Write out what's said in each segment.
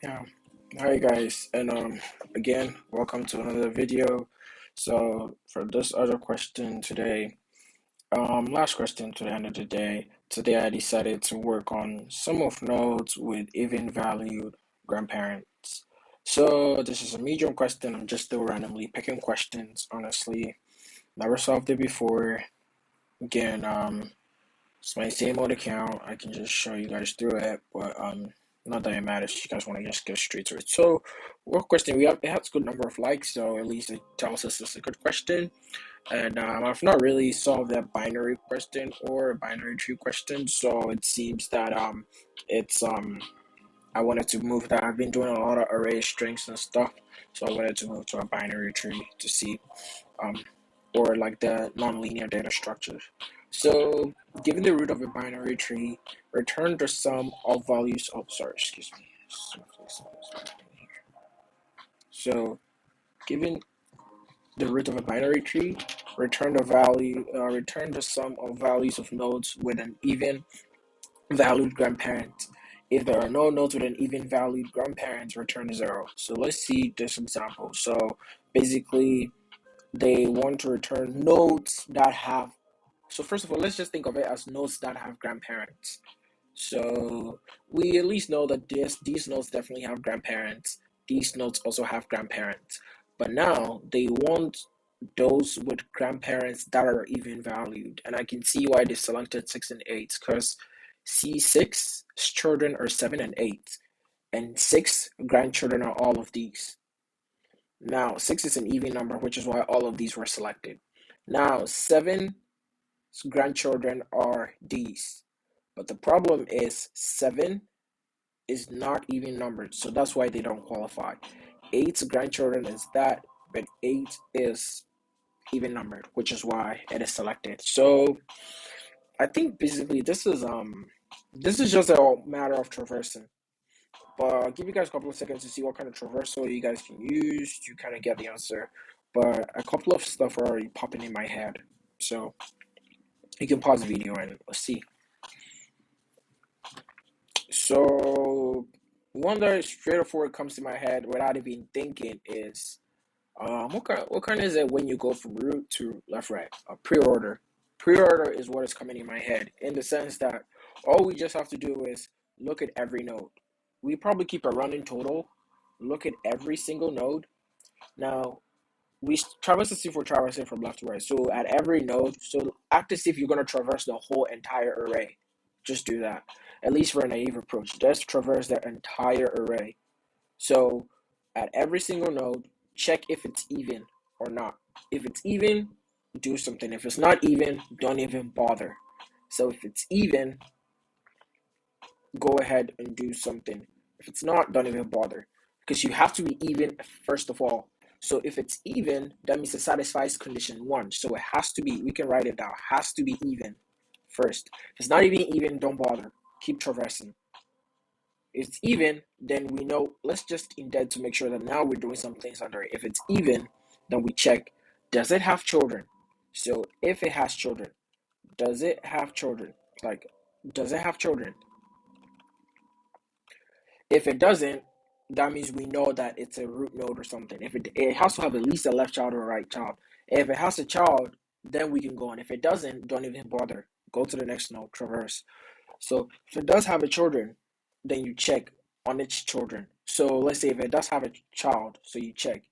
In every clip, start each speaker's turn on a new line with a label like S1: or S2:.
S1: Yeah. Hi guys, and again, welcome to another video. So for this other question today, last question to the end of the day. Today I decided to work on some of nodes with even valued grandparents. So this is a medium question. I'm just still randomly picking questions. Honestly, never solved it before. Again, it's my same old account. I can just show you guys through it, but not that it matters. You guys want to just get straight to it. So, what question we have? It has a good number of likes, so at least it tells us it's a good question. And I've not really solved that binary question or a binary tree question, so it seems that it's I wanted to move that. I've been doing a lot of array strings and stuff, so I wanted to move to a binary tree to see um, or like the nonlinear data structures. So, given the root of a binary tree, return the sum of values. Oh, sorry, excuse me. So, given the root of a binary tree, return the sum of values of nodes with an even valued grandparent. If there are no nodes with an even valued grandparent, return 0. So let's see this example. So basically, they want to return nodes that have. So first of all, let's just think of it as nodes that have grandparents. So we at least know that these nodes definitely have grandparents. These nodes also have grandparents. But now they want those with grandparents that are even valued. And I can see why they selected 6 and 8 because C6's children are 7 and 8. And 6 grandchildren are all of these. Now, 6 is an even number, which is why all of these were selected. Now, 7's grandchildren are these. But the problem is 7 is not even numbered, so that's why they don't qualify. 8's grandchildren is that, but 8 is even numbered, which is why it is selected. So I think basically this is just a matter of traversing. But I'll give you guys a couple of seconds to see what kind of traversal you guys can use to kind of get the answer. But a couple of stuff are already popping in my head. So you can pause the video and let's see. So one that straightforward comes to my head without even thinking is what kind is it when you go from root to left right? A pre-order. Pre-order is what is coming in my head in the sense that all we just have to do is look at every node. We probably keep a running total, look at every single node. Now we traverse to see if we're traversing from left to right. So at every node, so act as if you're gonna traverse the whole entire array. Just do that. At least for a naive approach, just traverse the entire array. So at every single node, check if it's even or not. If it's even, do something. If it's not even, don't even bother. So if it's even, go ahead and do something. If it's not, don't even bother. Because you have to be even first of all. So if it's even, that means it satisfies condition 1. So it has to be, we can write it down, has to be even first. If it's not even, don't bother. Keep traversing. If it's even, then we know, let's just indent to make sure that now we're doing some things under it. If it's even, then we check, does it have children? So if it has children, does it have children? Like, does it have children? If it doesn't, that means we know that it's a root node or something. If it has to have at least a left child or a right child. If it has a child, then we can go on. If it doesn't, don't even bother. Go to the next node, traverse. So if it does have a children, then you check on its children. So let's say if it does have a child, so you check,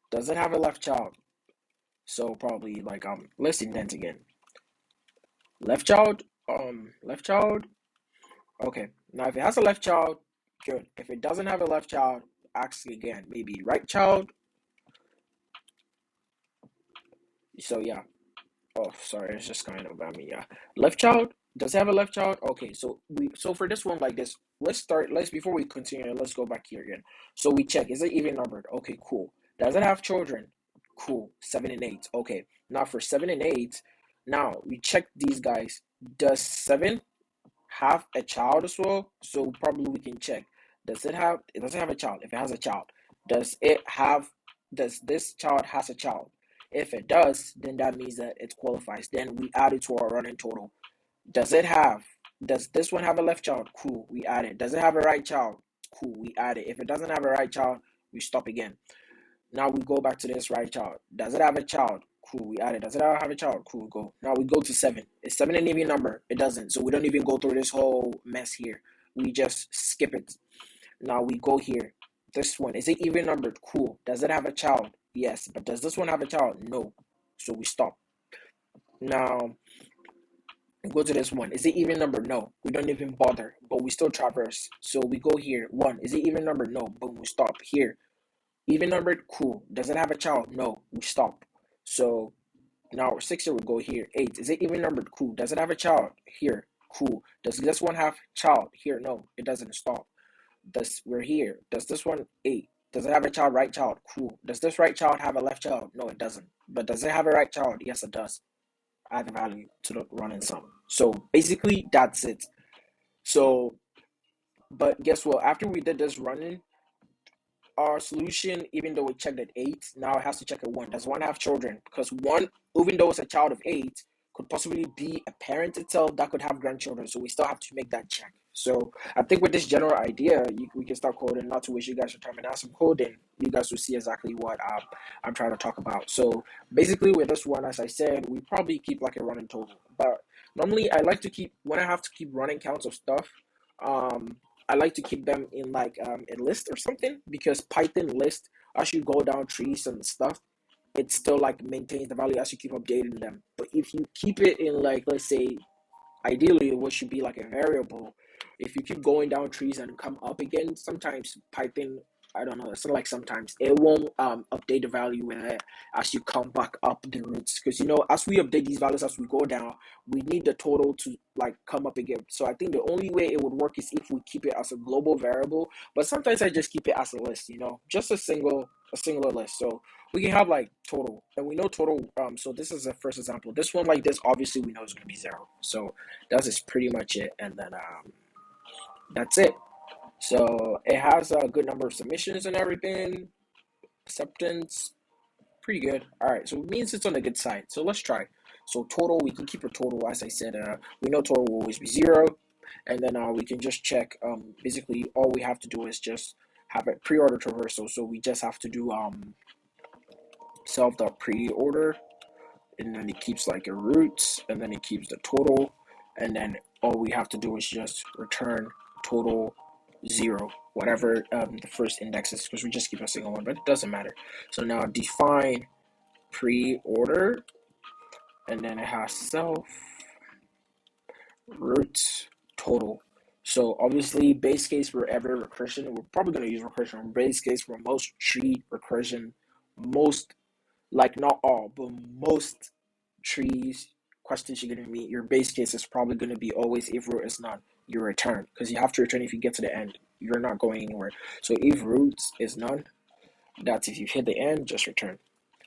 S1: does it have a left child? So probably like let's indent again. Left child, left child. Okay. Now if it has a left child, good. If it doesn't have a left child, ask again. Maybe right child. So yeah. Oh, sorry, it's just kind of about me. Yeah. Left child. Does it have a left child? Okay, so for this one like this, let's before we continue, let's go back here again. So we check, is it even numbered? Okay, cool. Does it have children? Cool. 7 and 8. Okay. Now for 7 and 8, now we check these guys. Does 7 have a child as well? So probably we can check. It doesn't have a child. If it has a child, does this child has a child? If it does, then that means that it qualifies. Then we add it to our running total. Does this one have a left child? Cool, we add it. Does it have a right child? Cool, we add it. If it doesn't have a right child, we stop again. Now we go back to this right child. Does it have a child? Cool, we add it. Does it have a child? Cool, we go. Now we go to 7. Is 7 an even number? It doesn't. So we don't even go through this whole mess here. We just skip it. Now we go here. This one, is it even numbered? Cool. Does it have a child? Yes. But does this one have a child? No. So we stop. Now go to this one. Is it even numbered? No. We don't even bother. But we still traverse. So we go here. 1. Is it even numbered? No. Boom. We stop. Here. Even numbered? Cool. Does it have a child? No. We stop. So now 6 will go here. 8. Is it even numbered? Cool. Does it have a child? Here. Cool. Does this one have child? Here. No. It doesn't. Stop. We're here. Does this one 8? Does it have a child? Right child? Cool. Does this right child have a left child? No, it doesn't. But does it have a right child? Yes, it does. Add the value to the running sum. So basically that's it. So, but guess what? After we did this running, our solution, even though we checked at 8, now it has to check at 1. Does 1 have children? Because 1, even though it's a child of 8, could possibly be a parent itself that could have grandchildren. So we still have to make that check. So I think with this general idea, we can start coding. Not to waste you guys your time and ask some coding. You guys will see exactly what I'm trying to talk about. So basically with this one, as I said, we probably keep like a running total. But normally I like to keep, when I have to keep running counts of stuff, I like to keep them in like a list or something, because Python list, as you go down trees and stuff, it still like maintains the value as you keep updating them. But if you keep it in like, let's say, ideally what should be like a variable, if you keep going down trees and come up again, sometimes Python, I don't know, it's not like sometimes it won't update the value with it as you come back up the roots, because as we update these values as we go down, we need the total to like come up again. So I think the only way it would work is if we keep it as a global variable, but sometimes I just keep it as a list, just a singular list. So we can have like total, and we know total. So this is the first example. This one, like this, obviously we know is going to be 0. So that's just pretty much it, and then that's it. So it has a good number of submissions and everything. Acceptance, pretty good. All right, so it means it's on the good side. So let's try. So total, we can keep a total. As I said, we know total will always be 0, and then we can just check. Basically, all we have to do is just have a pre-order traversal. So we just have to do self.pre-order, and then it keeps like a root, and then it keeps the total, and then all we have to do is just return total 0, whatever the first index is, because we just keep a single one, but it doesn't matter. So now define pre-order, and then it has self root total. So obviously base case for every recursion, we're probably going to use recursion. Base case for most tree recursion, most, like not all, but most trees questions you're going to meet, your base case is probably going to be always if root is none, you return, because you have to return if you get to the end. You're not going anywhere. So if root is none, that's if you hit the end, just return.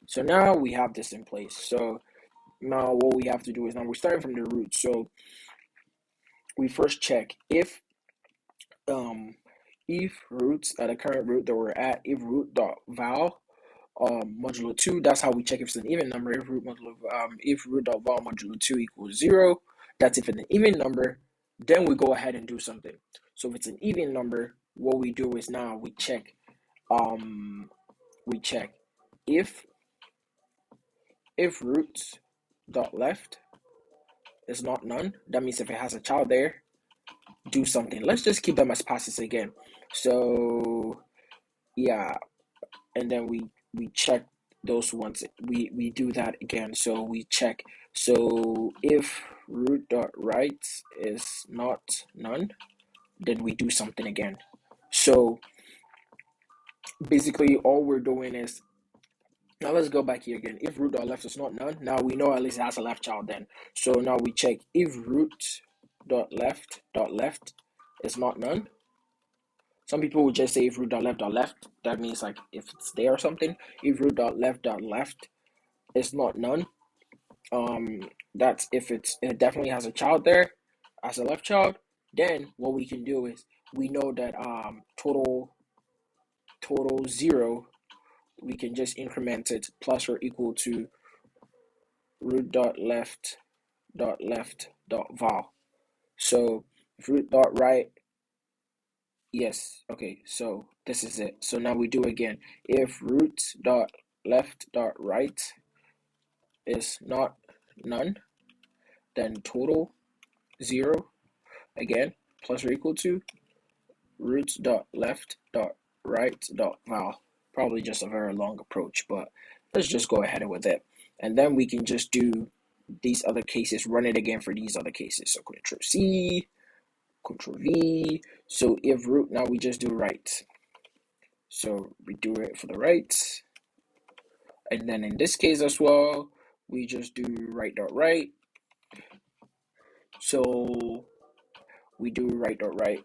S1: So now we have this in place. So now what we have to do is, now we're starting from the root. So we first check if roots at the current root that we're at, if root dot val modulo 2, that's how we check if it's an even number. If root dot val modulo 2 equals 0, that's if it's an even number. Then we go ahead and do something. So if it's an even number, what we do is now we check if root dot left is not none. That means if it has a child there, do something. Let's just keep them as passes again. So yeah, and then we check those ones. We do that again. So we check. So if root dot right is not none, then we do something again. So basically all we're doing is, now let's go back here again. If root dot left is not none, now we know at least it has a left child then. So now we check if root dot left is not none. Some people would just say if root dot left, that means like if it's there or something. If root dot left is not none, that's if it definitely has a child there as a left child. Then what we can do is, we know that total 0, we can just increment it plus or equal to root dot left val. So if root dot right Yes, okay, so this is it. So now we do again. If root dot left dot right is not none, then total 0 again plus or equal to root dot left dot right dot val. Probably just a very long approach, but let's just go ahead with it. And then we can just do these other cases, run it again for these other cases. So Control C, Control V. So if root, now we just do right. So we do it for the right. And then in this case as well, we just do right dot right. So we do right dot right.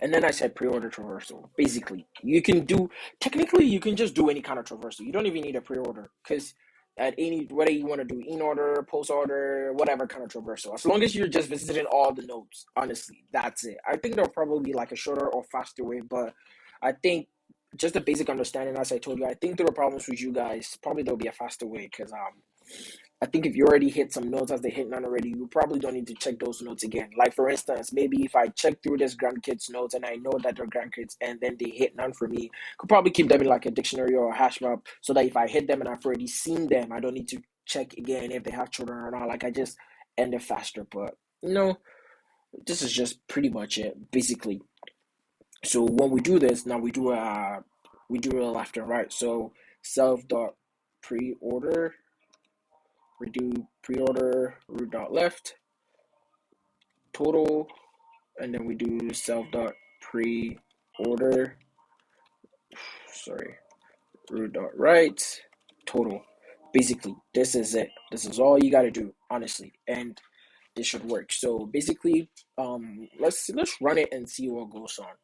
S1: And then I said pre-order traversal. Basically, you can do, technically you can just do any kind of traversal. You don't even need a pre-order, because at any, whether you want to do in order, post order, whatever kind of traversal, as long as you're just visiting all the nodes, honestly, that's it. I think there'll probably be like a shorter or faster way, but I think just the basic understanding, as I told you, I think there are problems with you guys. Probably there'll be a faster way, because I think if you already hit some notes as they hit none already, you probably don't need to check those notes again. Like for instance, maybe if I check through this grandkids notes and I know that they're grandkids and then they hit none for me, could probably keep them in like a dictionary or a hash map so that if I hit them and I've already seen them, I don't need to check again if they have children or not. Like I just end it faster. But no, this is just pretty much it, basically. So when we do this, now we do a left and right. So self dot pre-order, we do pre-order root dot left total, and then we do self dot pre-order, sorry, root dot right total. Basically, this is it. This is all you gotta do, honestly, and this should work. So basically, let's run it and see what goes on.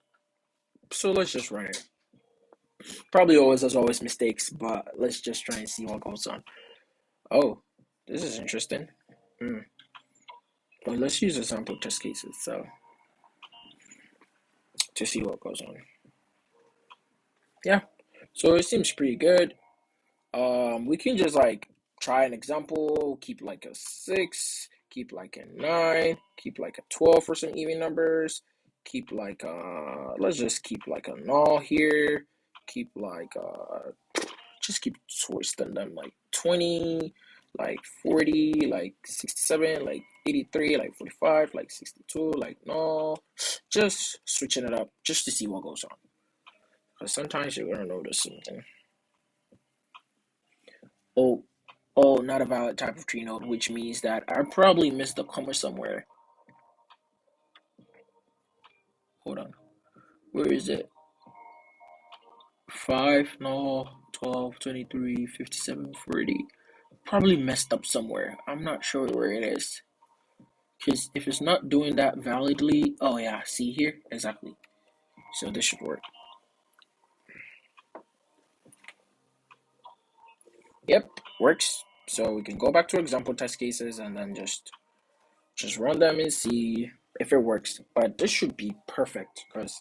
S1: So let's just run it. Probably always there's always mistakes, but let's just try and see what goes on. Oh, this is interesting. Mm. Well, let's use a sample test cases so to see what goes on. Yeah, so it seems pretty good. We can just like try an example, keep like a 6, keep like a 9, keep like a 12 for some even numbers, keep like let's just keep like a null here, keep like just keep twisting them like 20, like 40, like 67, like 83, like 45, like 62, like no, just switching it up just to see what goes on. Because sometimes you're gonna notice something. Oh, oh, not a valid type of tree node, which means that I probably missed a comma somewhere. Hold on. Where is it? 5, no, 12, 23, 57, 40. Probably messed up somewhere. I'm not sure where it is. Because if it's not doing that validly, oh yeah, see here? Exactly. So this should work. Yep, works. So we can go back to example test cases and then just run them and see if it works. But this should be perfect because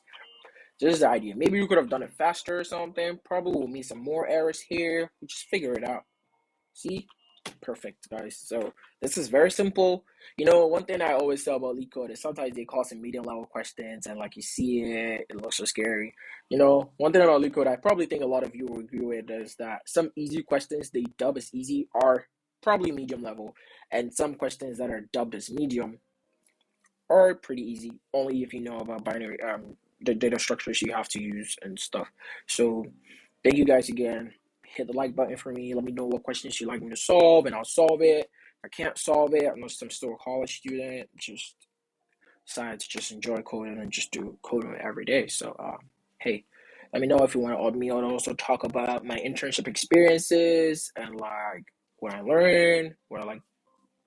S1: this is the idea. Maybe you could have done it faster or something. Probably will meet some more errors here. We just figure it out. See? Perfect, guys. So this is very simple. You know, one thing I always say about Leetcode is sometimes they call some medium level questions and like you see it, it looks so scary. You know, one thing about Leetcode I probably think a lot of you will agree with is that some easy questions they dub as easy are probably medium level, and some questions that are dubbed as medium are pretty easy, only if you know about binary the data structures you have to use and stuff. So thank you guys again. Hit the like button for me. Let me know what questions you'd like me to solve, and I'll solve it. If I can't solve it unless I'm still a college student, just decide to just enjoy coding and just do coding every day. So hey, let me know if you want to add me on. Also talk about my internship experiences and like what I learned, what I like.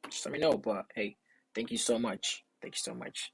S1: Just let me know. But hey, thank you so much. Thank you so much.